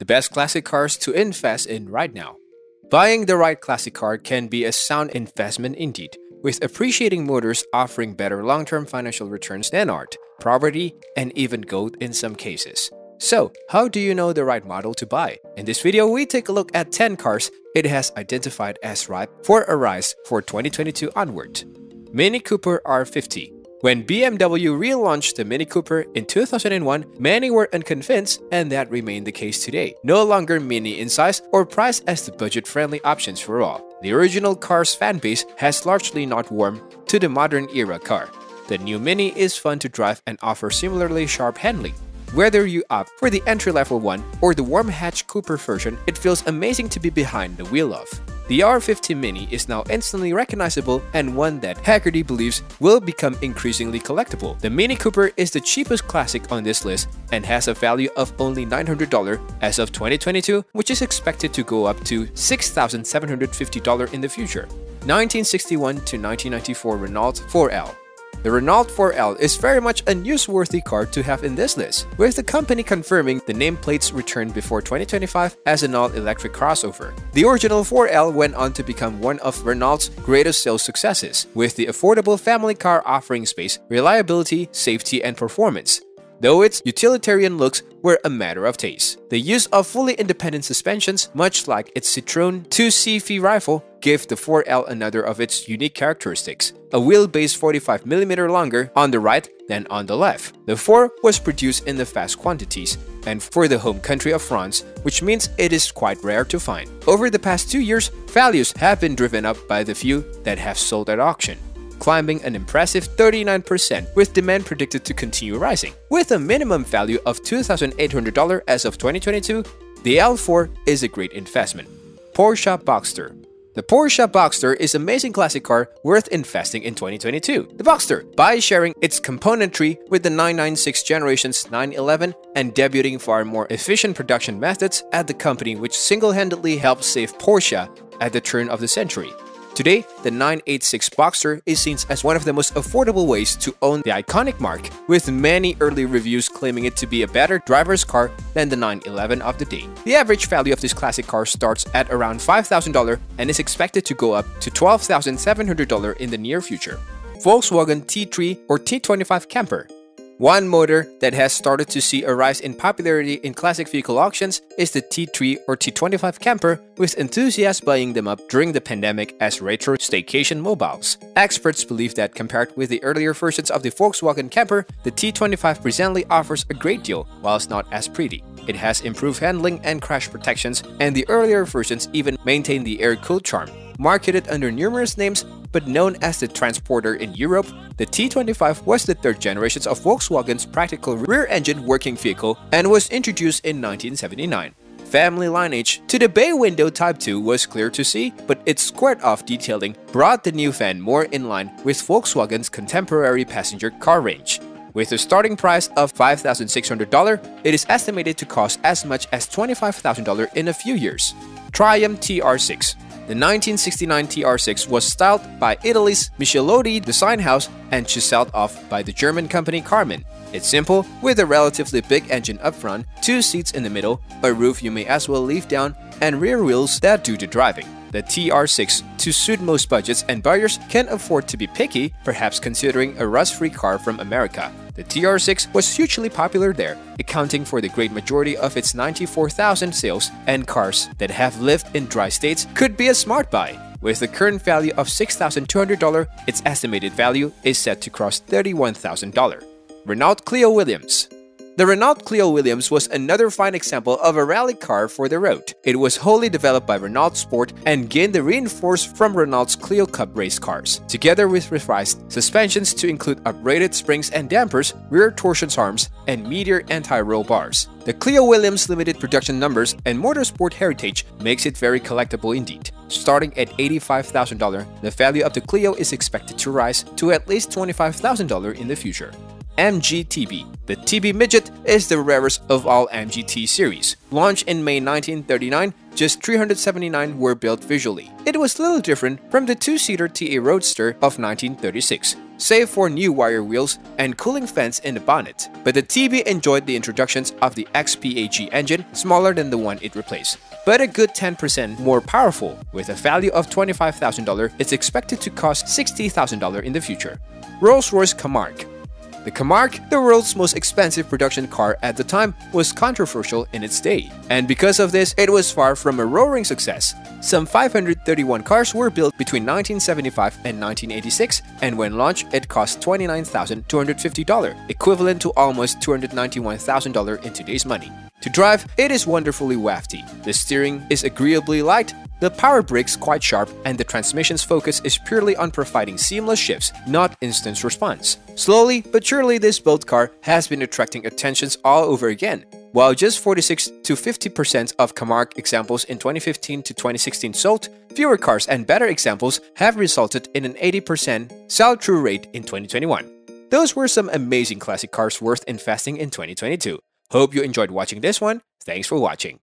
the best classic cars to invest in right now. Buying the right classic car can be a sound investment indeed, with appreciating motors offering better long-term financial returns than art, property, and even gold in some cases. So, how do you know the right model to buy? In this video, we take a look at 10 cars it has identified as ripe for a rise for 2022 onward. Mini Cooper R50. When BMW relaunched the Mini Cooper in 2001, many were unconvinced, and that remained the case today. No longer mini in size or priced as the budget-friendly options for all, the original car's fanbase has largely not warmed to the modern era car. The new Mini is fun to drive and offers similarly sharp handling. Whether you opt for the entry-level one or the warm-hatch Cooper version, it feels amazing to be behind the wheel of. The R50 Mini is now instantly recognizable and one that Haggerty believes will become increasingly collectible. The Mini Cooper is the cheapest classic on this list and has a value of only $900 as of 2022, which is expected to go up to $6,750 in the future. 1961 to 1994 Renault 4L. The Renault 4L is very much a newsworthy car to have in this list, with the company confirming the nameplate's return before 2025 as an all-electric crossover. The original 4L went on to become one of Renault's greatest sales successes, with the affordable family car offering space, reliability, safety, and performance, though its utilitarian looks were a matter of taste. The use of fully independent suspensions, much like its Citroën 2CV rival, gave the 4L another of its unique characteristics, a wheelbase 45mm longer on the right than on the left. The 4 was produced in the vast quantities and for the home country of France, which means it is quite rare to find. Over the past 2 years, values have been driven up by the few that have sold at auction, climbing an impressive 39%, with demand predicted to continue rising. With a minimum value of $2,800 as of 2022, the L4 is a great investment. Porsche Boxster. The Porsche Boxster is an amazing classic car worth investing in 2022. The Boxster, by sharing its componentry with the 996 generation's 911 and debuting far more efficient production methods at the company which single-handedly helped save Porsche at the turn of the century. Today, the 986 Boxster is seen as one of the most affordable ways to own the iconic mark, with many early reviews claiming it to be a better driver's car than the 911 of the day. The average value of this classic car starts at around $5,000 and is expected to go up to $12,700 in the near future. Volkswagen T3 or T25 Camper. One motor that has started to see a rise in popularity in classic vehicle auctions is the T3 or T25 Camper, with enthusiasts buying them up during the pandemic as retro staycation mobiles. Experts believe that compared with the earlier versions of the Volkswagen Camper, the T25 presently offers a great deal, whilst not as pretty. It has improved handling and crash protections, and the earlier versions even maintain the air-cooled charm. Marketed under numerous names, but known as the Transporter in Europe, the T25 was the third generation of Volkswagen's practical rear-engine working vehicle and was introduced in 1979. Family lineage to the bay window Type 2 was clear to see, but its squared-off detailing brought the new van more in line with Volkswagen's contemporary passenger car range. With a starting price of $5,600, it is estimated to cost as much as $25,000 in a few years. Triumph TR6. The 1969 TR6 was styled by Italy's Michelotti design house and chiseled off by the German company Karmann. It's simple, with a relatively big engine up front, 2 seats in the middle, a roof you may as well leave down, and rear wheels that do the driving. The TR6, to suit most budgets and buyers, can afford to be picky, perhaps considering a rust-free car from America. The TR6 was hugely popular there, accounting for the great majority of its 94,000 sales, and cars that have lived in dry states could be a smart buy. With the current value of $6,200, its estimated value is set to cross $31,000. Renault Clio Williams. The Renault Clio Williams was another fine example of a rally car for the road. It was wholly developed by Renault Sport and gained the reinforce from Renault's Clio Cup race cars, together with revised suspensions to include upgraded springs and dampers, rear torsion arms, and Meteor anti-roll bars. The Clio Williams limited production numbers and motorsport heritage makes it very collectible indeed. Starting at $85,000, the value of the Clio is expected to rise to at least $25,000 in the future. MG TB. The TB Midget is the rarest of all MGT series. Launched in May 1939, just 379 were built visually. It was little different from the two-seater TA Roadster of 1936. save for new wire wheels and cooling fans in the bonnet. But the TB enjoyed the introductions of the XPAG engine, smaller than the one it replaced, but a good 10% more powerful. With a value of $25,000, it's expected to cost $60,000 in the future. Rolls-Royce Camargue. The Camargue, the world's most expensive production car at the time, was controversial in its day. And because of this, it was far from a roaring success. Some 531 cars were built between 1975 and 1986, and when launched, it cost $29,250, equivalent to almost $291,000 in today's money. To drive, it is wonderfully wafty. The steering is agreeably light, the power brakes quite sharp, and the transmission's focus is purely on providing seamless shifts, not instant response. Slowly but surely, this boat car has been attracting attentions all over again. While just 46 to 50% of Camargue examples in 2015 to 2016 sold, fewer cars and better examples have resulted in an 80% sell-through rate in 2021. Those were some amazing classic cars worth investing in 2022. Hope you enjoyed watching this one. Thanks for watching.